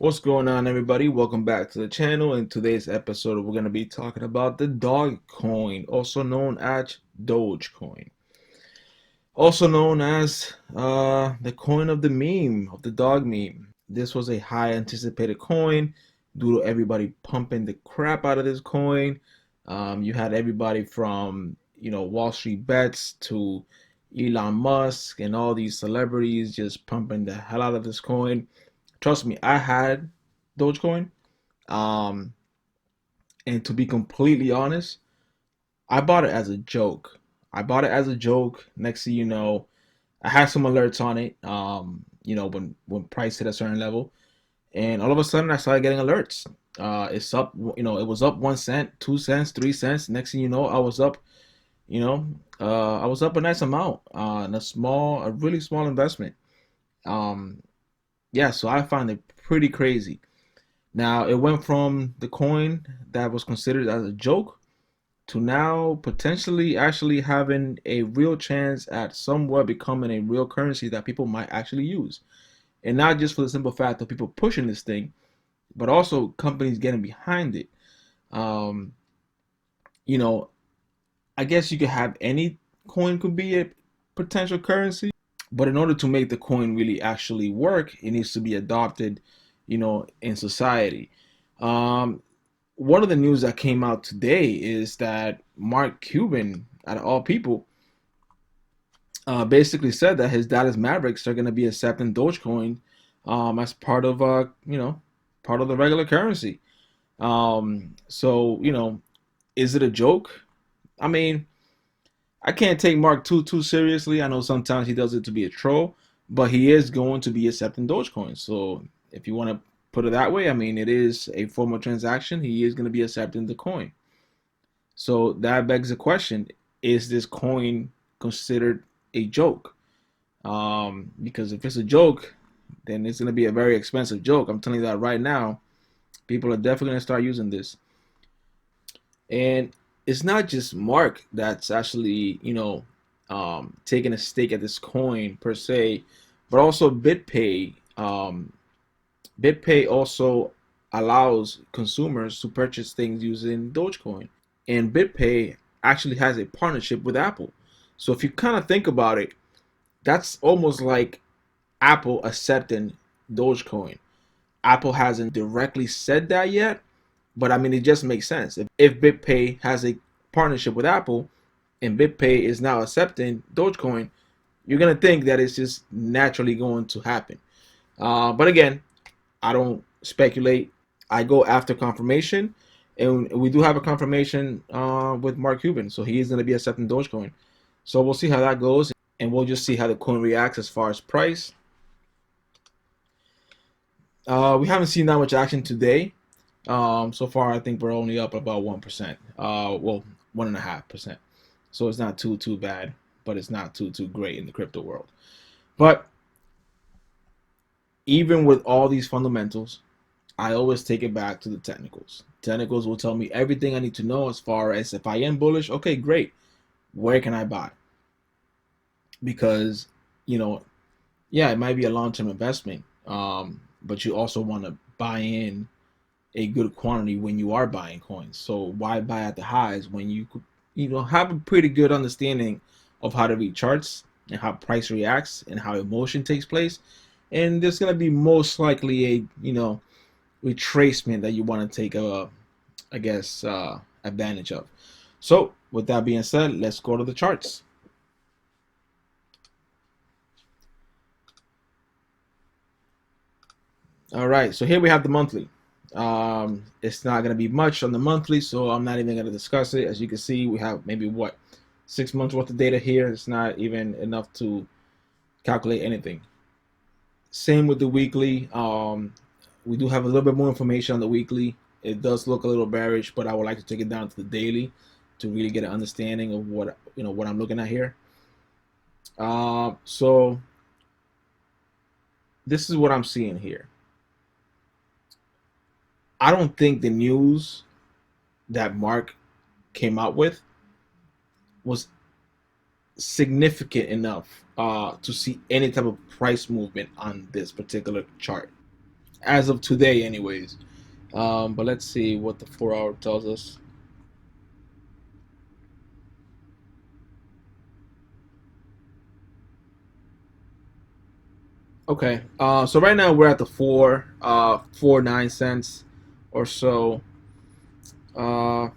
What's going on, everybody? Welcome back to the channel. In today's episode, we're going to be talking about the DogeCoin, also known as DogeCoin, also known as the coin of the meme, of the dog meme. This was a high anticipated coin due to everybody pumping the crap out of this coin. You had everybody from Wall Street bets to Elon Musk and all these celebrities just pumping the hell out of this coin. Trust me, I had Dogecoin. Um, and to be completely honest, I bought it as a joke. I bought it as a joke. Next thing you know, I had some alerts on it. When price hit a certain level, and all of a sudden I started getting alerts. It's up. It was up 1 cent, 2 cents, 3 cents. Next thing you know, I was up. I was up a nice amount in a really small investment. Um, yeah, so I find it pretty crazy. Now it went from the coin that was considered as a joke to now potentially actually having a real chance at somewhat becoming a real currency that people might actually use. And not just for the simple fact of people pushing this thing, but also companies getting behind it. Um, you know, I guess you could have any coin could be a potential currency, but in order to make the coin really actually work, it needs to be adopted, in society. Um, One of the news that came out today is that Mark Cuban, out of all people, basically said that his Dallas Mavericks are going to be accepting Dogecoin as part of the regular currency. So, is it a joke? I mean, I can't take Mark too seriously. I know sometimes he does it to be a troll, but he is going to be accepting Dogecoin. So if you want to put it that way, I mean, it is a form of transaction. He is going to be accepting the coin. So that begs the question: is this coin considered a joke? Because if it's a joke, then it's going to be a very expensive joke. I'm telling you that right now. People are definitely going to start using this. And it's not just Mark that's actually, taking a stake at this coin per se, but also BitPay. BitPay also allows consumers to purchase things using Dogecoin. And BitPay actually has a partnership with Apple. So if you kind of think about it, that's almost like Apple accepting Dogecoin. Apple hasn't directly said that yet, but I mean, it just makes sense. If BitPay has a partnership with Apple and BitPay is now accepting Dogecoin, you're going to think that it's just naturally going to happen. But again, I don't speculate. I go after confirmation. And we do have a confirmation with Mark Cuban. So he is going to be accepting Dogecoin. So we'll see how that goes. And we'll just see how the coin reacts as far as price. We haven't seen that much action today. So far, I think we're only up about 1%. Well, 1.5%. So it's not too bad, but it's not too great in the crypto world. But even with all these fundamentals, I always take it back to the technicals. Technicals will tell me everything I need to know as far as if I am bullish. Okay, great. Where can I buy? Because yeah, it might be a long-term investment, but you also want to buy in a good quantity when you are buying coins. So why buy at the highs when you could, have a pretty good understanding of how to read charts and how price reacts and how emotion takes place. And there's gonna be most likely a retracement that you want to take advantage of. So with that being said, let's go to the charts. All right, so here we have the monthly. It's not going to be much on the monthly, so I'm not even going to discuss it. As you can see, we have maybe 6 months worth of data here. It's not even enough to calculate anything. Same with the weekly. We do have a little bit more information on the weekly. It does look a little bearish, but I would like to take it down to the daily to really get an understanding of what I'm looking at here. So this is what I'm seeing here. I don't think the news that Mark came out with was significant enough to see any type of price movement on this particular chart. as of today, anyways. But let's see what the 4 hour tells us. Okay, so right now we're at the 4.9 cents or so. Uh,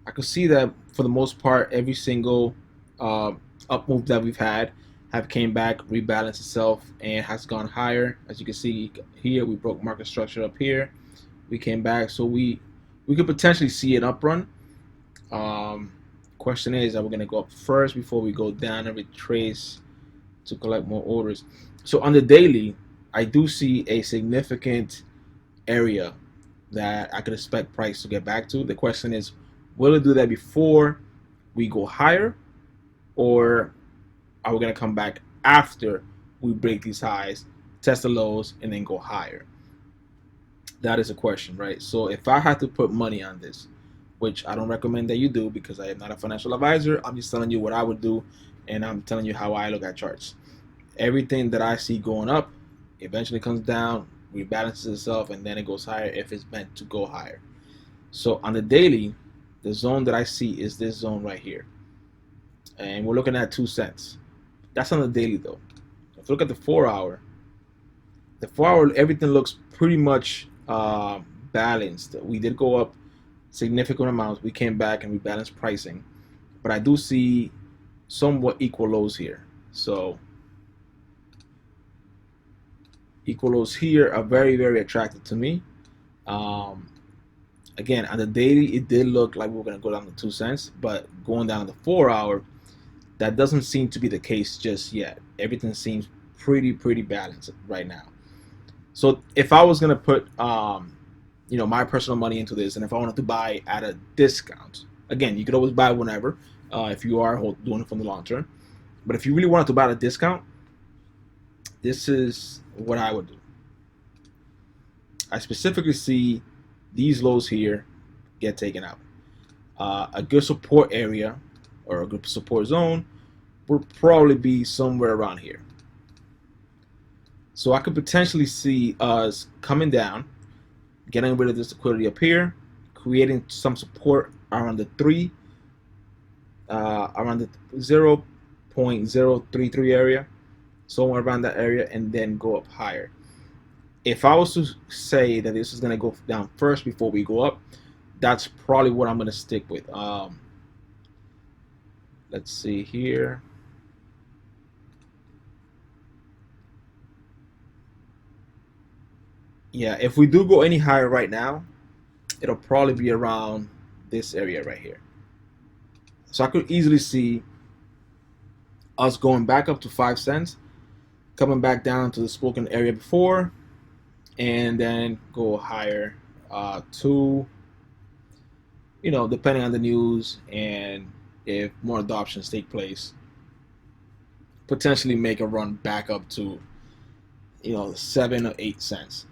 I could see that for the most part, every single up move that we've had have came back, rebalanced itself, and has gone higher. As you can see here, we broke market structure up here. We came back, so we could potentially see an up run. Um, Question is, are we going to go up first before we go down and retrace to collect more orders? So on the daily, I do see a significant area that I could expect price to get back to. The question is, will it do that before we go higher, or are we going to come back after we break these highs, test the lows, and then go higher? That is a question, right? So if I had to put money on this, which I don't recommend that you do because I am not a financial advisor, I'm just telling you what I would do, and I'm telling you how I look at charts. Everything that I see going up eventually comes down, rebalances itself, and then it goes higher if it's meant to go higher. So on the daily, the zone that I see is this zone right here, and we're looking at 2 cents. That's on the daily though. If you look at the 4 hour, everything looks pretty much balanced. We did go up significant amounts. We came back and rebalanced pricing, but I do see somewhat equal lows here. So equal lows here are very, very attractive to me. Again, on the daily, it did look like we were going to go down to 2 cents, but going down to the 4 hour, that doesn't seem to be the case just yet. Everything seems pretty balanced right now. So if I was going to put my personal money into this, and if I wanted to buy at a discount, again, you could always buy whenever if you are doing it from the long term. But if you really wanted to buy at a discount, this is what I would do. I specifically see these lows here get taken out. A good support area or a good support zone would probably be somewhere around here. So I could potentially see us coming down, getting rid of this liquidity up here, creating some support around the 0.033 area, somewhere around that area, and then go up higher. If I was to say that this is going to go down first before we go up, that's probably what I'm going to stick with. Let's see here. Yeah, if we do go any higher right now, it'll probably be around this area right here. So I could easily see us going back up to 5 cents, coming back down to the spoken area before, and then go higher to, depending on the news and if more adoptions take place, potentially make a run back up to 7 or 8 cents.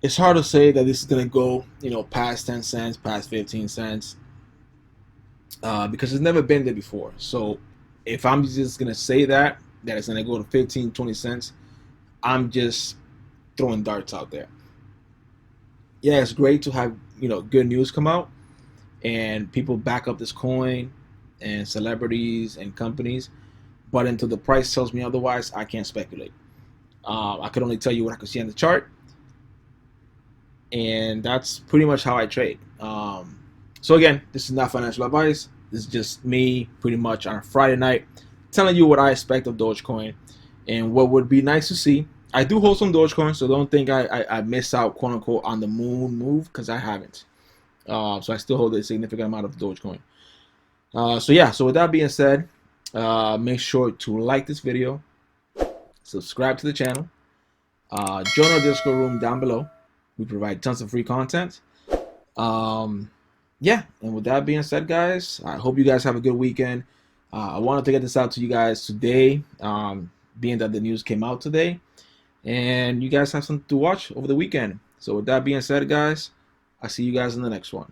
It's hard to say that this is going to go past 10 cents, past 15 cents, because it's never been there before. So if I'm just going to say that it's going to go to 15, 20 cents, I'm just throwing darts out there. Yeah, it's great to have good news come out and people back up this coin and celebrities and companies, but until the price tells me otherwise, I can't speculate. I could only tell you what I could see on the chart, and that's pretty much how I trade. So again, this is not financial advice. This is just me pretty much on a Friday night telling you what I expect of Dogecoin and what would be nice to see. I do hold some Dogecoin, so don't think I miss out, quote unquote, on the moon move, because I haven't. So I still hold a significant amount of Dogecoin. So with that being said, make sure to like this video, subscribe to the channel, join our Discord room down below. We provide tons of free content. Yeah, and with that being said, guys, I hope you guys have a good weekend. I wanted to get this out to you guys today, being that the news came out today, and you guys have something to watch over the weekend. So with that being said, guys, I'll see you guys in the next one.